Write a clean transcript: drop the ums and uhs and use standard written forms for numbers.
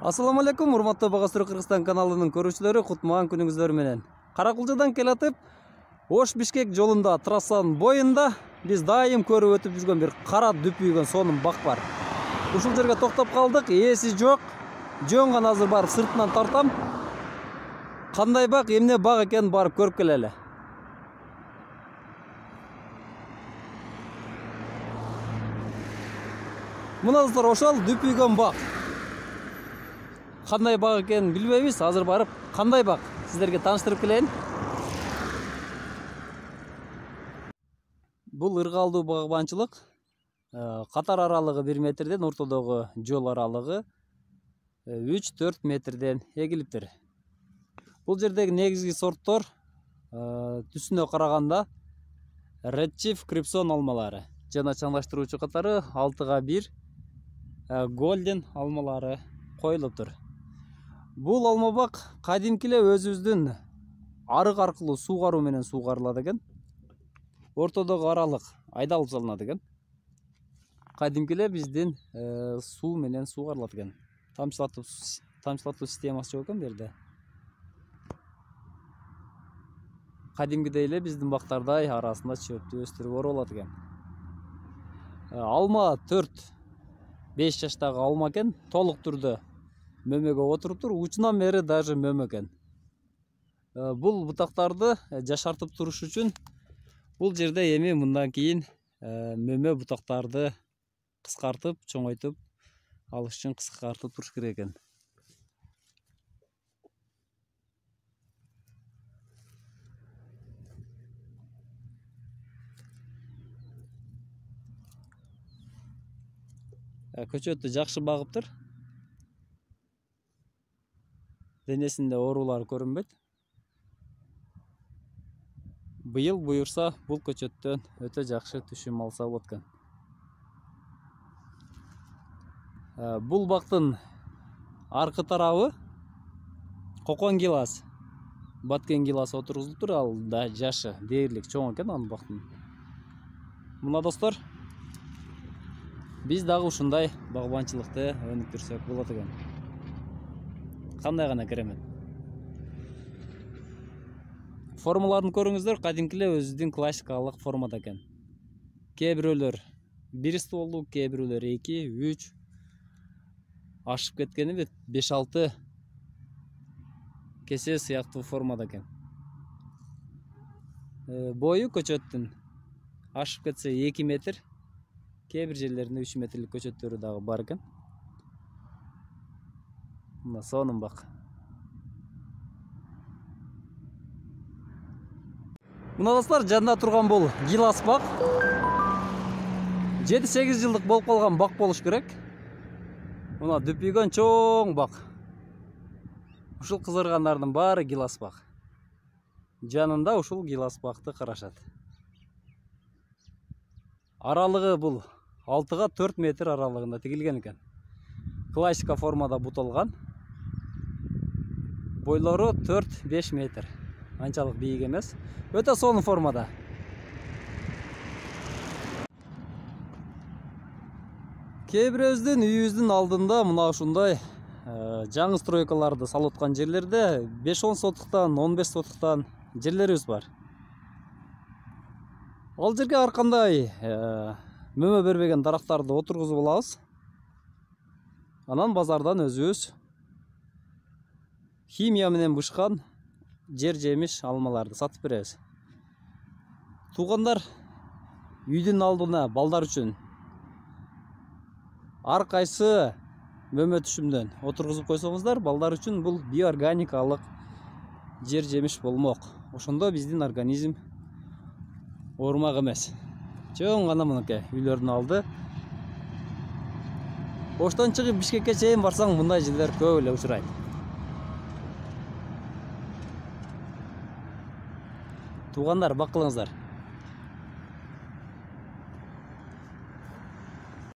Assalamu алейкум, урматтуу Бага Сүрө Кыргызстан каналынын көрүүчүлөрү, кутман күнүңүздөр менен. Каракулжадан келатып, Ош-Бишкек жолунда, трассанын боюнда биз дайым көрүп өтүп жүргөн бир кара дүпүйгөн сонун бак бар. Ушул жерге токтоп калдык, ээси жок. Жөн гана азыр барып сыртынан тартам. Кандай бак, эмне бак экенин барып көрүп келели. Мына достор, ошол дүпүйгөн бак. Кандай бак экенин билбейбиз, азыр барып кандай бак сиздерге тааныштырып келейин. Бул ыргалдуу багбанчылык. Катар аралыгы 1 метрден, ортодогу жол аралыгы 3-4 метрден эгилиптир. Бул жердеги негизги сорттор түсүнө караганда Red Chief Crimson алмалары жана чаңдаштыруучу катары 6-1 Golden алмалары коюлуптур. Бул алма бак кадимкиле өзүбүздүн арык аркылуу суугаруу менен суугарылат экен. Ортодогу аралык айдалып салынат экен. Кадимкиле биздин суу менен суугарылат экен. Тамчылатуу системасы жок экен берде. Кадимкидей эле биздин бактардай арасында чөптү өстүрүүгө болот экен. Алма 4-5 жаштагы алма экен, толук түрдө мөмөгө отуруптур, учунан бери даже мөмө экен. Бул бутактарды жашартып туруш үчүн бул жерде эми мындан кийин мөмө бутактарды кыскартып, чоңойтуп алыш үчүн кыскартып туруш керек экен. Көчөттү жакшы багыптыр. Денесинде оорулар көрүнбөйт. Быйыл буюрса бул көчөттөн өтө жакшы түшүм алса болот экен. Бул бактын аркы тарабы кокон гилас, баткен гилас отургузулуптур, ал да жашы дээрлик чоң экен анын бактын. Мына достор, биз дагы ушундай багбанчылыкты өнүктүрсөк болот экен. Кандай гана керемет. Формаларын көрүңүздөр, кадимкиле өзүнүн классикалык формада экен. Кээ бирөөлөр 1 стволдуу, кээ бирөөлөр 2, 3, ашып кеткени 5-6 кесе сыяктуу формада экен. Бою көчөттүн ашып кетсе 2 метр, кээ бир жерлеринде 3 метрлик көчөттөрү дагы бар экен. Мына сонун бак. Мына достор, жанында турган бул гилас бак. 7-8 жылдык болуп калган бак болуш керек. Мына дүпүйгөн чоң бак. Ушул кызыргандардын баары гилас бак. Жанында ушул гилас бакты карашат. Аралыгы бул 6-4 метр аралыгында тигилген экен. Классика формада буталган. Бойлору 4-5 метр. Анчалык бийик эмес. Өтө сонун формада. Кээ бирөөбүздүн үйүбүздүн алдында мына ушундай жаңы стройкаларды салып аткан жерлерде 5-10 сотуктан, 15 сотуктан жерлерибиз бар. Ал жерге ар кандай мөмө бербеген дарактарды отургузуп алабыз. Анан базардан өзүбүз химия менен бышкан жер жемиш алмаларды сатып беребиз. Туугандар үйдүн алдына балдар үчүн ар кайсы мөмө түшүмдөн отургузуп койсоңуздар, балдар үчүн бул биоорганикалык жер жемиш болмок. Ошондо биздин организм оорумак эмес. Чоң гана мынакей үйлөрдүн алды. Оштон чыгып Бишкекке чейин барсаң, мындай жерлер көп эле учурайт. Туугандар, бак кылыңыздар.